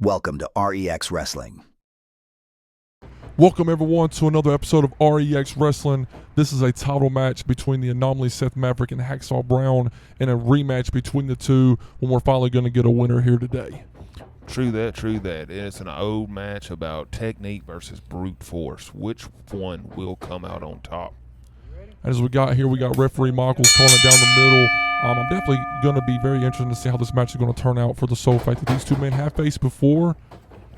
Welcome to R.E.X. Wrestling. Welcome everyone to another episode of R.E.X. Wrestling. This is a title match between the Anomaly, Seth, Maverick, and Hacksaw Brown, and a rematch between the two when we're finally going to get a winner here today. True that. It's an old match about technique versus brute force. Which one will come out on top? As we got here, we got referee Michaels calling it down the middle. I'm definitely going to be very interested to see how this match is going to turn out for the sole fact that these two men have faced before.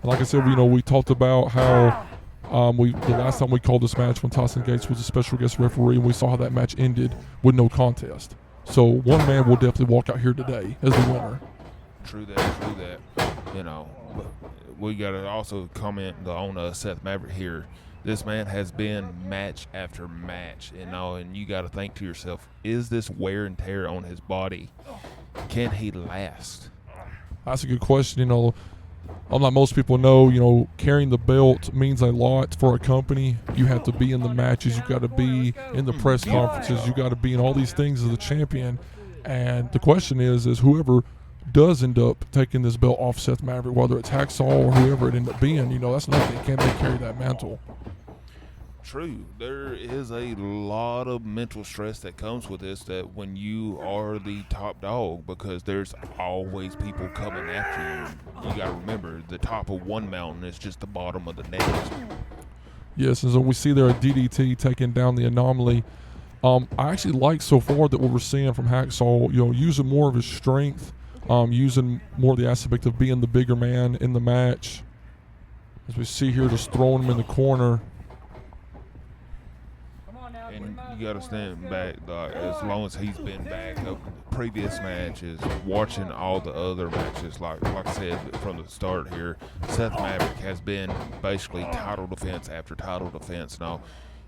And like I said, we talked about how the last time we called this match when Tyson Gates was a special guest referee, and we saw how that match ended with no contest. So one man will definitely walk out here today as the winner. True that. We got to also comment on Seth Maverick here. This man has been match after match, and you got to think to yourself, is this wear and tear on his body? Can he last? That's a good question. Unlike most people know, carrying the belt means a lot for a company. You have to be in the matches. You got to be in the press conferences. You got to be in all these things as a champion. And the question is whoever does end up taking this belt off Seth Maverick, whether it's Hacksaw or whoever it end up being, that's nothing. Can they carry that mantle? True. There is a lot of mental stress that comes with this, that when you are the top dog, because there's always people coming after you. You got to remember, the top of one mountain is just the bottom of the next. Yes, and so we see there a DDT taking down the Anomaly. I actually like so far that what we're seeing from Hacksaw, using more of his strength, using more of the aspect of being the bigger man in the match. As we see here, just throwing him in the corner. And you got to stand back, as long as he's been back up previous matches, watching all the other matches, like I said from the start here, Seth Maverick has been basically title defense after title defense. Now,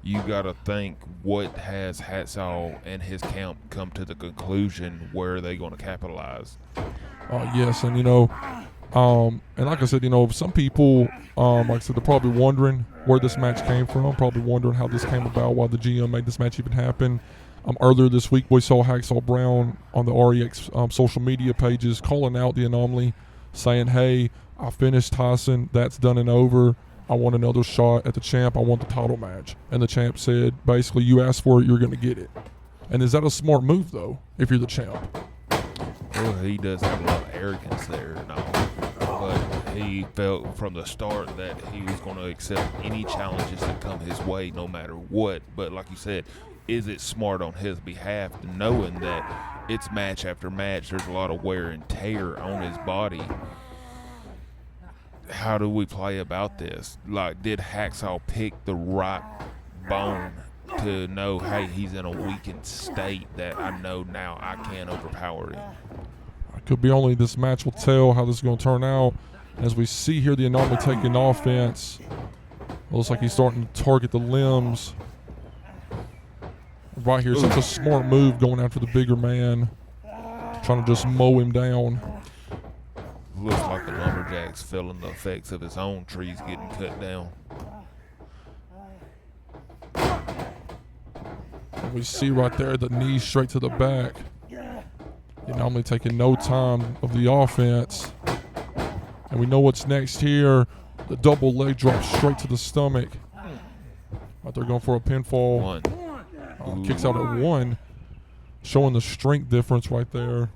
you got to think, what has Hacksaw and his camp come to the conclusion where are they going to capitalize? Yes, and and like I said, some people, like I said, they're probably wondering where this match came from, probably wondering how this came about, why the GM made this match even happen. Earlier this week, we saw Hacksaw Brown on the R.E.X. Social media pages calling out the Anomaly, saying, hey, I finished Tyson, that's done and over. I want another shot at the champ. I want the title match. And the champ said, basically, you asked for it, you're going to get it. And is that a smart move, though, if you're the champ? Well, he does have a lot of arrogance there and all. But he felt from the start that he was going to accept any challenges that come his way no matter what. But like you said, is it smart on his behalf, knowing that it's match after match, there's a lot of wear and tear on his body? How do we play about this? Like, did Hacksaw pick the right bone to know, hey, he's in a weakened state that I know now I can't overpower him? Could be only this match will tell how this is going to turn out. As we see here, the Anomaly taking offense. Looks like he's starting to target the limbs. Right here, such a smart move going after the bigger man. Trying to just mow him down. Looks like the Lumberjack's feeling the effects of his own trees getting cut down. And we see right there the knee straight to the back. The Anomaly taking no time of the offense. And we know what's next here. The double leg drop straight to the stomach. Right there going for a pinfall. One. Kicks out at one. Showing the strength difference right there.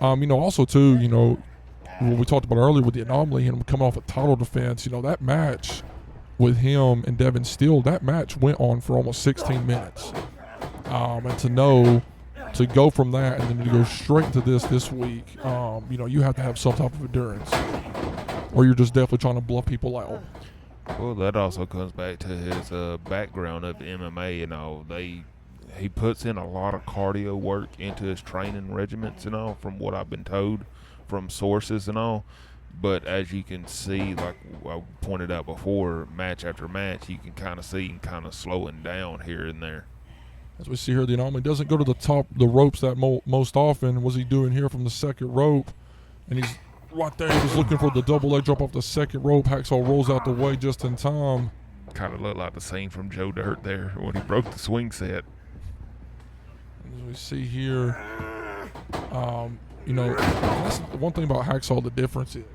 Also too, what we talked about earlier with the Anomaly and him coming off a title defense, that match with him and Devin Steele, that match went on for almost 16 minutes. And to go from that and then to go straight into this week, you have to have some type of endurance, or you're just definitely trying to bluff people out. Well, that also comes back to his background of MMA and all. He puts in a lot of cardio work into his training regiments and all, from what I've been told from sources and all. But as you can see, like I pointed out before, match after match, you can kind of see him kind of slowing down here and there. As we see here, the Anomaly doesn't go to the ropes that most often. What's he doing here from the second rope? And he's right there. He was looking for the double leg drop off the second rope. Hacksaw rolls out the way just in time. Kind of looked like the scene from Joe Dirt there when he broke the swing set. As we see here, you know, that's one thing about Hacksaw. The difference is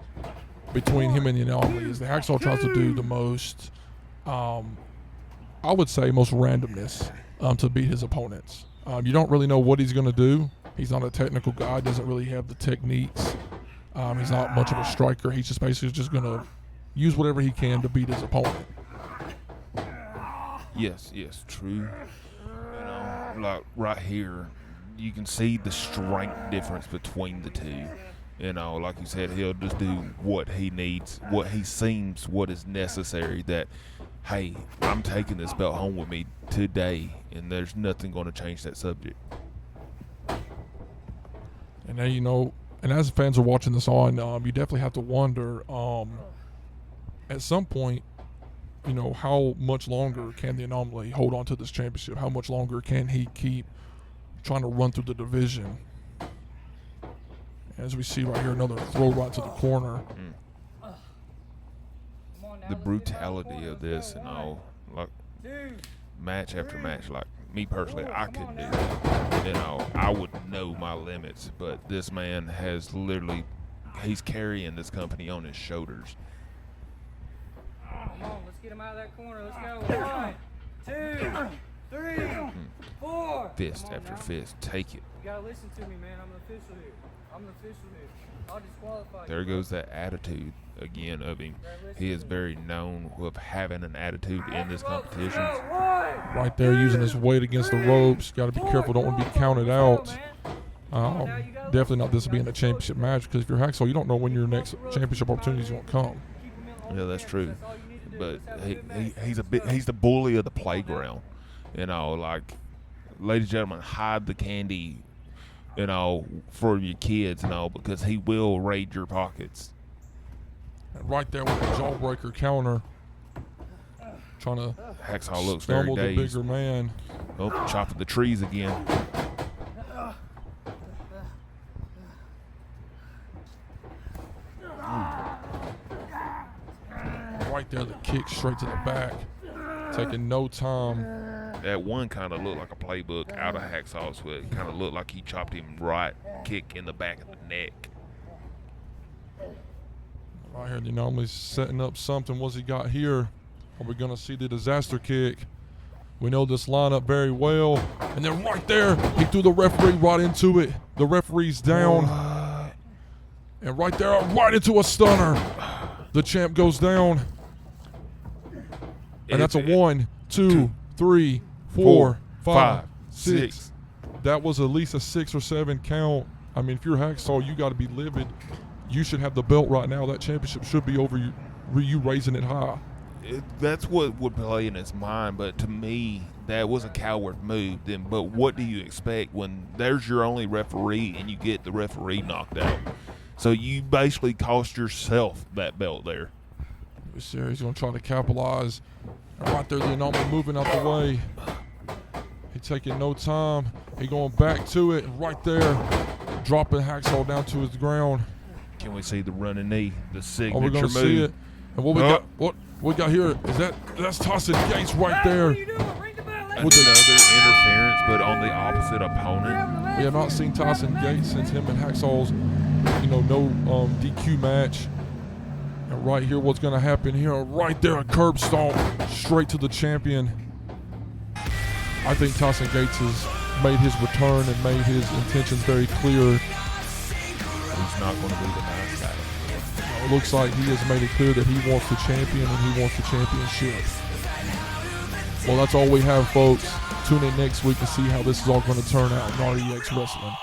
between him and the Anomaly is the Hacksaw tries to do the most, I would say, most randomness to beat his opponents. You don't really know what he's going to do. He's not a technical guy. Doesn't really have the techniques. He's not much of a striker. He's just basically just going to use whatever he can to beat his opponent. Yes, true. You know, like right here, you can see the strength difference between the two. You know, like you said, he'll just do what he needs, what he seems, what is necessary. That, hey, I'm taking this belt home with me today, and there's nothing going to change that subject. And then, you know, and as fans are watching this on, you definitely have to wonder, at some point, you know, how much longer can the Anomaly hold on to this championship? How much longer can he keep trying to run through the division? As we see right here, another throw right to the corner. The brutality of this, you know, like match after match, like me personally, I couldn't do that. You know, I would know my limits, but this man has literally, he's carrying this company on his shoulders. Come on, let's get him out of that corner. Let's go. 1, 2, 3, 4. Fist after now. fist, take it. You gotta listen to me, man. I'm an official here. I'll disqualify you. There goes that attitude again of him. He is very known of having an attitude in this competition. Right there, using his weight against the ropes. Got to be careful. Don't want to be counted out. Definitely not this being a championship match, because if you're Hacksaw, you don't know when your next championship opportunity is going to come. Yeah, that's true. But he's the bully of the playground. You know, like, ladies and gentlemen, hide the candy, you know, for your kids, you know, because he will raid your pockets. And right there with the jawbreaker counter, trying to Hacksaw looks very stumble the dazed. bigger man. Oh, chopping the trees again. Right there, the kick straight to the back, taking no time. That one kind of looked like a playbook out of Hacksaw's foot. It kind of looked like he chopped him right, kick in the back of the neck. Right here, the Anomaly's setting up something. What's he got here? Are we going to see the disaster kick? We know this lineup very well. And then right there, he threw the referee right into it. The referee's down. And right there, right into a stunner. The champ goes down. And that's a 1, 2, 3, 4, 5, 6. That was at least a 6 or 7 count. I mean, if you're Hacksaw, you got to be livid. You should have the belt right now. That championship should be over you raising it high. That's what would play in his mind, but to me, that was a coward move. But what do you expect when there's your only referee and you get the referee knocked out? So you basically cost yourself that belt there. He's going to try to capitalize. And right there, the Anomaly moving out the way. He taking no time. He going back to it. Right there, dropping Hacksaw down to his ground. Can we see the running knee, the signature we're gonna move? See it. And what we got here is that's Tyson Gates right there. Another interference, but on the opposite opponent. We have not seen Tyson Gates since him and Hacksaw's, no DQ match. And right here, what's going to happen here? Right there, a curb stomp straight to the champion. I think Tyson Gates has made his return and made his intentions very clear. He's not going to be the nice guy. It looks like he has made it clear that he wants the champion and he wants the championship. Well, that's all we have, folks. Tune in next week to see how this is all going to turn out in R.E.X. Wrestling.